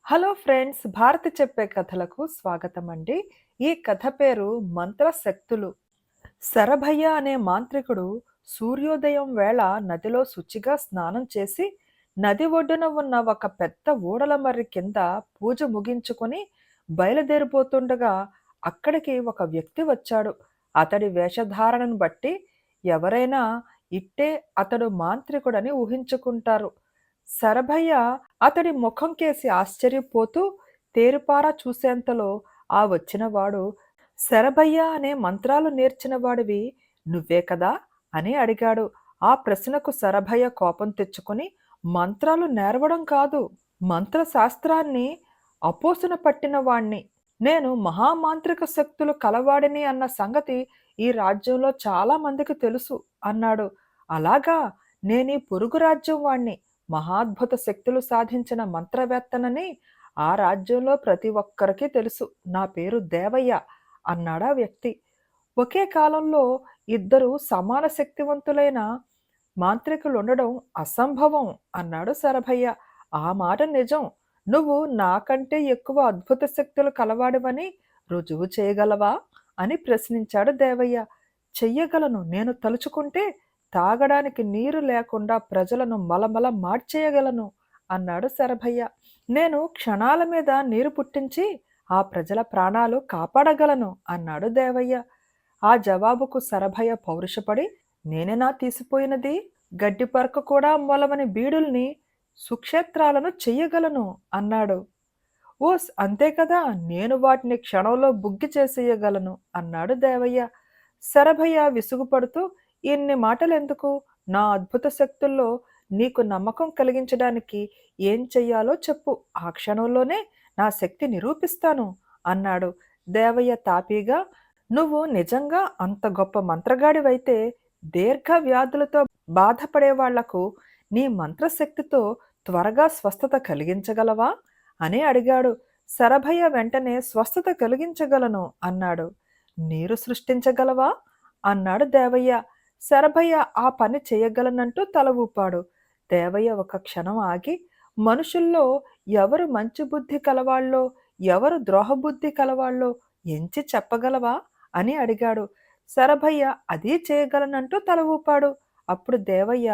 Hello friends, Bharati చెప్పే కథలకు స్వాగతం అండి. ఈ కథ పేరు మంత్రశక్తులు. శరభయ్య అనే మాంత్రికుడు సూర్యోదయం వేళ నదిలో శుచిగా స్నానం చేసి నది ఒడ్డున ఉన్న ఒక పెద్ద ఊడల మర్రి కింద పూజ ముగించుకొని బయలుదేరిపోతుండగా అక్కడికి ఒక వ్యక్తి వచ్చాడు. అతడి వేషధారణను బట్టి ఎవరైనా ఇట్టే అతడు మాంత్రికుడని ఊహించుకుంటారు. శరభయ్య అతడి ముఖం కేసి ఆశ్చర్యపోతూ తేరుపారా చూసేంతలో ఆ వచ్చినవాడు, శరభయ్య అనే మంత్రాలు నేర్చిన వాడివి నువ్వే కదా అని అడిగాడు. ఆ ప్రశ్నకు శరభయ్య కోపం తెచ్చుకొని, మంత్రాలు నేర్వడం కాదు, మంత్రశాస్త్రాన్ని అపోసన పట్టిన వాణ్ణి. నేను మహామాంత్రిక శక్తులు కలవాడిని అన్న సంగతి ఈ రాజ్యంలో చాలా మందికి తెలుసు అన్నాడు. అలాగా, నేనీ పొరుగు రాజ్యం వాణ్ణి, మహాద్భుత శక్తులు సాధించిన మంత్రవేత్తనని ఆ రాజ్యంలో ప్రతి ఒక్కరికి తెలుసు. నా పేరు దేవయ్య అన్నాడా వ్యక్తి. ఒకే కాలంలో ఇద్దరు సమాన శక్తివంతులైన మాంత్రికులుండడం అసంభవం అన్నాడు శరభయ్య. ఆ మాట నిజం. నువ్వు నాకంటే ఎక్కువ అద్భుత శక్తులు కలవాడివని రుజువు చేయగలవా అని ప్రశ్నించాడు దేవయ్య. చెయ్యగలను. నేను తలుచుకుంటే తాగడానికి నీరు లేకుండా ప్రజలను మలమల మార్చేయగలను అన్నాడు శరభయ్య. నేను క్షణాల మీద నీరు పుట్టించి ఆ ప్రజల ప్రాణాలు కాపాడగలను అన్నాడు దేవయ్య. ఆ జవాబుకు శరభయ్య పౌరుషపడి, నేనేనా తీసిపోయినది, గడ్డి పరక కూడా మొలవని బీడుల్ని సుక్షేత్రాలను చెయ్యగలను అన్నాడు. ఓస్ అంతే కదా, నేను వాటిని క్షణంలో బుగ్గి చేసేయగలను అన్నాడు దేవయ్య. శరభయ్య విసుగుపడుతూ, ఇన్ని మాటలెందుకు, నా అద్భుత శక్తుల్లో నీకు నమ్మకం కలిగించడానికి ఏం చెయ్యాలో చెప్పు, ఆ క్షణంలోనే నా శక్తి నిరూపిస్తాను అన్నాడు. దేవయ్య తాపీగా, నువ్వు నిజంగా అంత గొప్ప మంత్రగాడివైతే దీర్ఘ వ్యాధులతో బాధపడే వాళ్లకు నీ మంత్రశక్తితో త్వరగా స్వస్థత కలిగించగలవా అని అడిగాడు. శరభయ్య వెంటనే స్వస్థత కలిగించగలను అన్నాడు. నీరు సృష్టించగలవా అన్నాడు దేవయ్య. శరభయ్య ఆ పని చేయగలనంటూ తల ఊపాడు. దేవయ్య ఒక క్షణం ఆగి, మనుషుల్లో ఎవరు మంచి బుద్ధి కలవాళ్ళో ఎవరు ద్రోహబుద్ధి కలవాళ్ళో ఎంచి చెప్పగలవా అని అడిగాడు. శరభయ్య అదీ చేయగలనంటూ తల ఊపాడు. అప్పుడు దేవయ్య,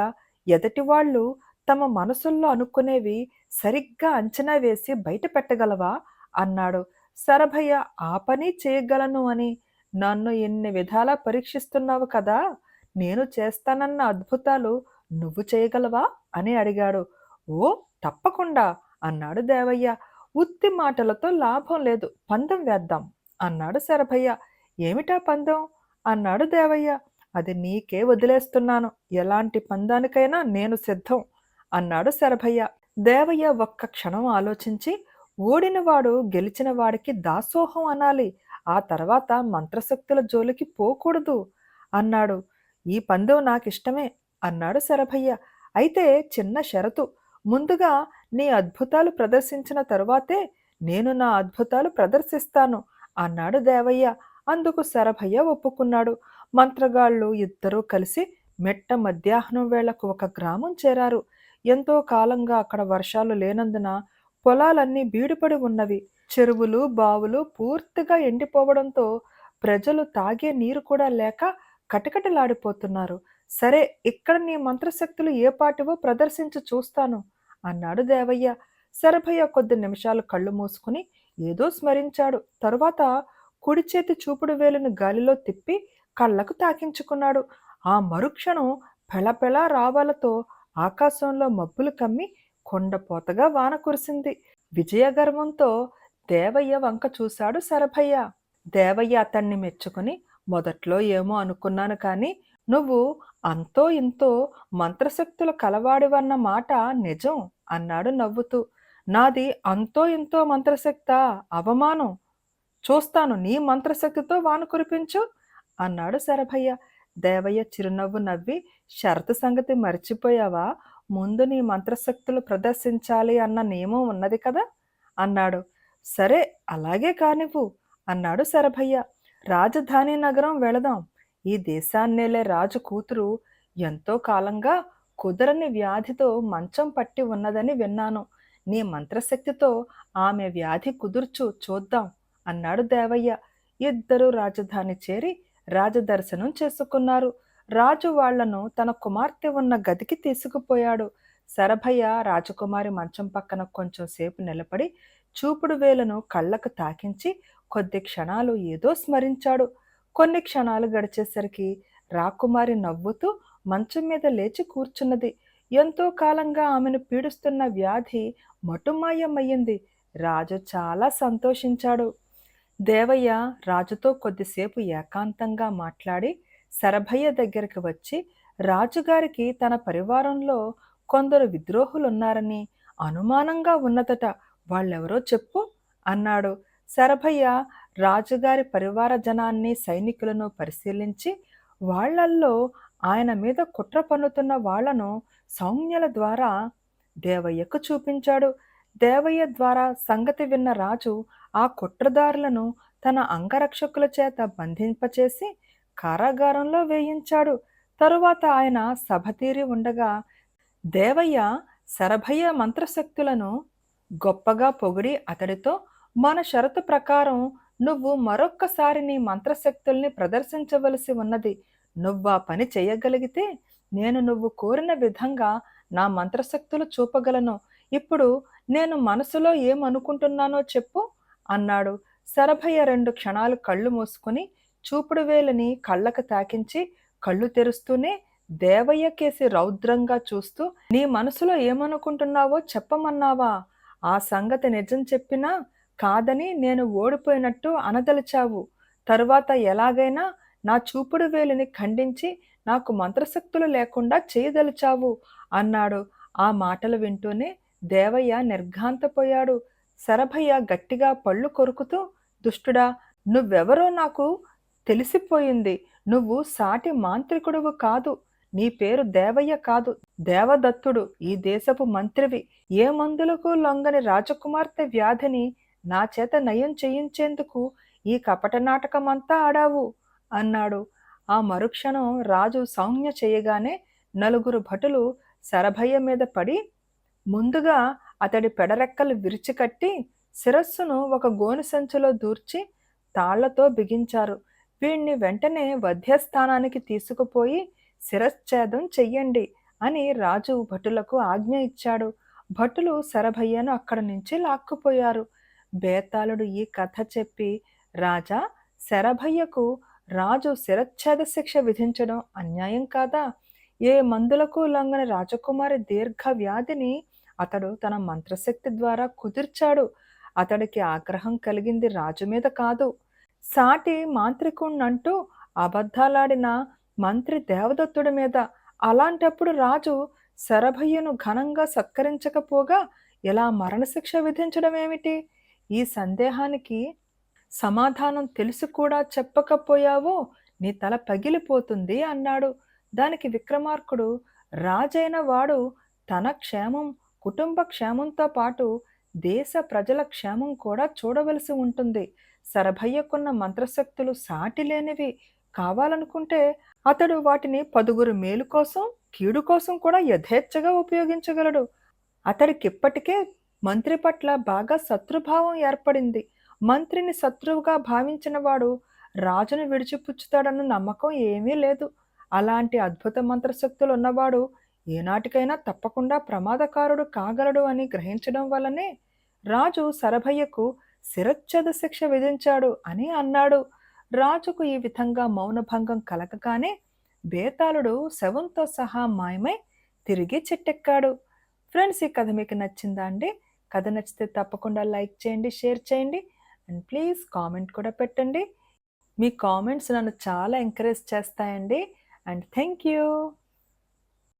ఎదటివాళ్ళు తమ మనసుల్లో అనుకునేవి సరిగ్గా అంచనా వేసి బయట పెట్టగలవా అన్నాడు. శరభయ్య ఆ పని చేయగలను అని నన్ను ఎన్ని విధాలా పరీక్షిస్తున్నావు కదా, నేను చేస్తానన్న అద్భుతాలు నువ్వు చేయగలవా అని అడిగాడు. ఓ తప్పకుండా అన్నాడు దేవయ్య. ఉత్తి మాటలతో లాభం లేదు, పందెం వేద్దాం అన్నాడు శరభయ్య. ఏమిటా పందెం అన్నాడు దేవయ్య. అది నీకే వదిలేస్తున్నాను, ఎలాంటి పందానికైనా నేను సిద్ధం అన్నాడు శరభయ్య. దేవయ్య ఒక్క క్షణం ఆలోచించి, ఓడినవాడు గెలిచిన వాడికి దాసోహం అనాలి, ఆ తర్వాత మంత్రశక్తుల జోలికి పోకూడదు అన్నాడు. ఈ పందెం నాకిష్టమే అన్నాడు శరభయ్య. అయితే చిన్న షరతు, ముందుగా నీ అద్భుతాలు ప్రదర్శించిన తరువాతే నేను నా అద్భుతాలు ప్రదర్శిస్తాను అన్నాడు దేవయ్య. అందుకు శరభయ్య ఒప్పుకున్నాడు. మంత్రగాళ్ళు ఇద్దరూ కలిసి మెట్ట మధ్యాహ్నం వేళకు ఒక గ్రామం చేరారు. ఎంతో కాలంగా అక్కడ వర్షాలు లేనందున పొలాలన్నీ బీడుపడి ఉన్నవి. చెరువులు బావులు పూర్తిగా ఎండిపోవడంతో ప్రజలు తాగే నీరు కూడా లేక కటకటలాడిపోతున్నారు. సరే, ఇక్కడ నీ మంత్రశక్తులు ఏ పాటివో ప్రదర్శించి చూస్తాను అన్నాడు దేవయ్య. శరభయ్య కొద్ది నిమిషాలు కళ్ళు మూసుకుని ఏదో స్మరించాడు. తరువాత కుడి చేతి చూపుడు వేలును గాలిలో తిప్పి కళ్ళకు తాకించుకున్నాడు. ఆ మరుక్షణం పెళపెళ రావాలతో ఆకాశంలో మబ్బులు కమ్మి కొండపోతగా వాన కురిసింది. విజయగర్వంతో దేవయ్య వంక చూశాడు శరభయ్య. దేవయ్య అతన్ని మెచ్చుకుని, మొదట్లో ఏమో అనుకున్నాను కానీ నువ్వు అంతో ఇంతో మంత్రశక్తులు కలవాడివన్న మాట నిజం అన్నాడు నవ్వుతూ. నాది అంతో ఇంతో మంత్రశక్తా? అవమానం. చూస్తాను, నీ మంత్రశక్తితో వాన కురిపించు అన్నాడు శరభయ్య. దేవయ్య చిరునవ్వు నవ్వి, షరతు సంగతి మర్చిపోయావా, ముందు నీ మంత్రశక్తులు ప్రదర్శించాలి అన్న నియమం ఉన్నది కదా అన్నాడు. సరే, అలాగే కానివ్వు అన్నాడు శరభయ్య. రాజధాని నగరం వెళదాం. ఈ దేశాన్నేలే రాజు కూతురు ఎంతో కాలంగా కుదరని వ్యాధితో మంచం పట్టి ఉన్నదని విన్నాను. నీ మంత్రశక్తితో ఆమె వ్యాధి కుదుర్చు చూద్దాం అన్నాడు దేవయ్య. ఇద్దరూ రాజధాని చేరి రాజదర్శనం చేసుకున్నారు. రాజు వాళ్లను తన కుమార్తె ఉన్న గదికి తీసుకుపోయాడు. శరభయ్య రాజకుమారి మంచం పక్కన కొంచెం సేపు నిలబడి చూపుడు వేలును కళ్ళకు తాకించి కొద్ది క్షణాలు ఏదో స్మరించాడు. కొన్ని క్షణాలు గడిచేసరికి రాకుమారి నవ్వుతూ మంచం మీద లేచి కూర్చున్నది. ఎంతో కాలంగా ఆమెను పీడిస్తున్న వ్యాధి మటుమాయమయ్యింది. రాజు చాలా సంతోషించాడు. దేవయ్య రాజుతో కొద్దిసేపు ఏకాంతంగా మాట్లాడి శరభయ్య దగ్గరికి వచ్చి రాజుగారికి తన పరివారంలో కొందరు విద్రోహులున్నారని అనుమానంగా ఉన్నదట, వాళ్ళెవరో చెప్పు అన్నాడు. శరభయ్య రాజుగారి పరివార జనాన్ని సైనికులను పరిశీలించి వాళ్లల్లో ఆయన మీద కుట్ర పన్నుతున్న వాళ్లను సౌజ్ఞల ద్వారా దేవయ్యకు చూపించాడు. దేవయ్య ద్వారా సంగతి విన్న రాజు ఆ కుట్రదారులను తన అంగరక్షకుల చేత బంధింపచేసి కారాగారంలో వేయించాడు. తరువాత ఆయన సభ తీరి ఉండగా దేవయ్య శరభయ్య మంత్రశక్తులను గొప్పగా పొగిడి అతడితో, మన షరతు ప్రకారం నువ్వు మరొక్కసారి నీ మంత్రశక్తుల్ని ప్రదర్శించవలసి ఉన్నది. నువ్వా పని చేయగలిగితే నేను నువ్వు కోరిన విధంగా నా మంత్రశక్తులు చూపగలను. ఇప్పుడు నేను మనసులో ఏమనుకుంటున్నానో చెప్పు అన్నాడు. శరభయ్య 2 క్షణాలు కళ్ళు మూసుకుని చూపుడు వేలిని కళ్ళకు తాకించి కళ్ళు తెరుస్తూనే దేవయ్య కేసి రౌద్రంగా చూస్తూ, నీ మనసులో ఏమనుకుంటున్నావో చెప్పమన్నావా? ఆ సంగతి నిజం చెప్పినా కాదని నేను ఓడిపోయినట్టు అనదలిచావు. తరువాత ఎలాగైనా నా చూపుడు వేలిని ఖండించి నాకు మంత్రశక్తులు లేకుండా చేయదలిచావు అన్నాడు. ఆ మాటలు వింటూనే దేవయ్య నిర్ఘాంతపోయాడు. శరభయ్య గట్టిగా పళ్ళు కొరుకుతూ, దుష్టుడా, నువ్వెవరో నాకు తెలిసిపోయింది. నువ్వు సాటి మాంత్రికుడువు కాదు. నీ పేరు దేవయ్య కాదు, దేవదత్తుడు. ఈ దేశపు మంత్రివి. ఏ మందులకు లొంగని రాజకుమార్తె వ్యాధిని నా చేత నయం చేయించేందుకు ఈ కపట నాటకమంతా ఆడావు అన్నాడు. ఆ మరుక్షణం రాజు సౌజ్ఞ చేయగానే 4 భటులు శరభయ్య మీద పడి ముందుగా అతడి పెడరెక్కలు విరిచికట్టి శిరస్సును ఒక గోను సంచిలో దూర్చి తాళ్లతో బిగించారు. వీణ్ణి వెంటనే వధ్యస్థానానికి తీసుకుపోయి శిరశ్ఛేదం చెయ్యండి అని రాజు భటులకు ఆజ్ఞ ఇచ్చాడు. భటులు శరభయ్యను అక్కడి నుంచి లాక్కుపోయారు. బేతాళుడు ఈ కథ చెప్పి, రాజా, శరభయ్యకు రాజు శిరచ్ఛేద శిక్ష విధించడం అన్యాయం కాదా? ఏ మందులకు లొంగని రాజకుమారి దీర్ఘ వ్యాధిని అతడు తన మంత్రశక్తి ద్వారా కుదిర్చాడు. అతడికి ఆగ్రహం కలిగింది రాజు మీద కాదు, సాటి మాంత్రికుణ్ణంటూ అబద్ధాలాడిన మంత్రి దేవదత్తుడి మీద. అలాంటప్పుడు రాజు శరభయ్యను ఘనంగా సత్కరించకపోగా ఇలా మరణశిక్ష విధించడం ఏమిటి? ఈ సందేహానికి సమాధానం తెలిసి కూడా చెప్పకపోయావో నీ తల పగిలిపోతుంది అన్నాడు. దానికి విక్రమార్కుడు, రాజైన వాడు తన క్షేమం, కుటుంబ క్షేమంతో పాటు దేశ ప్రజల క్షేమం కూడా చూడవలసి ఉంటుంది. శరభయ్యకున్న మంత్రశక్తులు సాటి లేనివి. కావాలనుకుంటే అతడు వాటిని 10 మేలు కోసం, కీడు కోసం కూడా యథేచ్ఛగా ఉపయోగించగలడు. అతడికిప్పటికే మంత్రి పట్ల బాగా శత్రుభావం ఏర్పడింది. మంత్రిని శత్రువుగా భావించిన వాడు రాజును విడిచిపుచ్చుతాడన్న నమ్మకం ఏమీ లేదు. అలాంటి అద్భుత మంత్రశక్తులు ఉన్నవాడు ఏనాటికైనా తప్పకుండా ప్రమాదకారుడు కాగలడు అని గ్రహించడం వల్లనే రాజు శరభయ్యకు శిరచ్ఛేద శిక్ష విధించాడు అని అన్నాడు. రాజుకు ఈ విధంగా మౌనభంగం కలగగానే బేతాళుడు శవంతో సహా మాయమై తిరిగి చెట్టెక్కాడు. ఫ్రెండ్స్, ఈ కథ మీకు నచ్చిందా అండి? కథ నచ్చితే తప్పకుండా లైక్ చేయండి, షేర్ చేయండి అండ్ ప్లీజ్ కామెంట్ కూడా పెట్టండి. మీ కామెంట్స్ నన్ను చాలా ఎంకరేజ్ చేస్తాయండి. And thank you.